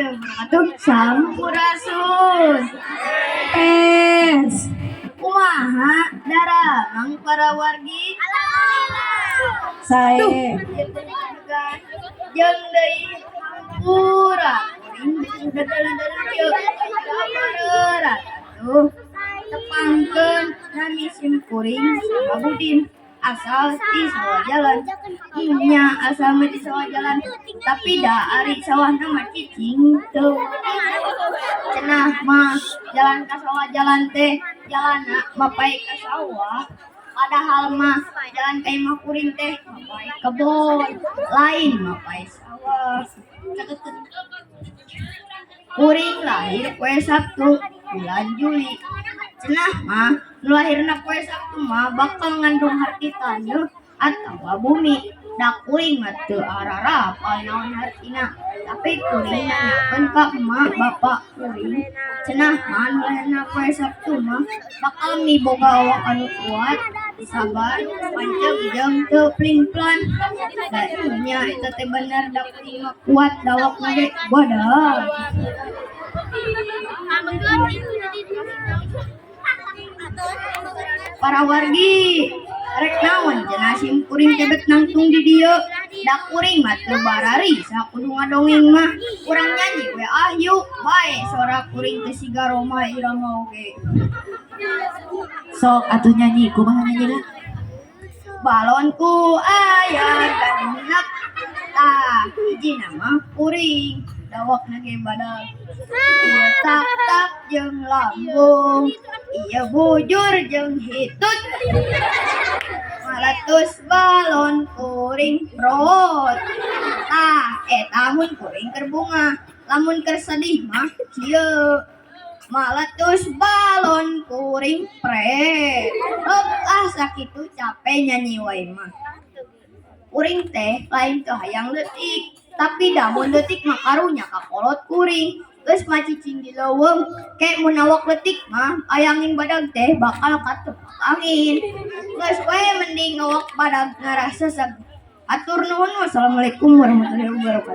warahmatullahi wabarakatuh. Sampurasun. Tes. Kumaha daramang para wargi. Sae. Jeung deui hampura kuring tuh tepangkeun nami sim kuring sabudin asal di sawah jalan nya asal di sawah jalan tapi da ari sawahna mah cicing teu cenah mah jalan ka sawah jalan teh jalanna mapai ka sawah padahal mah jalan ka imah kuring teh mapai kebon lain mapai sawah kuring lahir poe Sabtu bulan Juli cenah mah nu lahirna poe Sabtu mah bakal ngandung hartitanya atawa bumi da kuring mah teu ararapal naon hartina tapi kuring nanyakeun ka emak bapak kuring cenah mah nu lahirna poe Sabtu mah bakal miboga awak anu kuat sabar panceg jeung teu plin-plan da nya eta teh bener da kuring mah kuat dawakna ge bodas. Para wargi rek naon cenah sim kuring teh bet nangtung di dieu da kuring mah teu barari sakudu ngadongeng mah urang nyanyi we ahyu bae sora kuring teh siga Roma Irama oge. Sok atuh nyanyi kumaha nyanyina? Balonku aya gandak tah hiji nama kuring dawakna ge badag ieu tak jeung lambung ieu bujur jeung hitut maletus balon kuring prot tah eta mun kuring keur bunga lamun keur sedih mah kieu maletus balon kuring pret sakitu capek nyanyi wae mah kuring teh lain teu hayang leutik tapi damun leutik mah karunya kakolot kuring geus mah cicing di leuweung ke mun awak leutik mah ayangin badag teh bakal katepuk angin geus we mending awak badag ngarasa atur nuhun wassalamualaikum warahmatullahi wabarakatuh.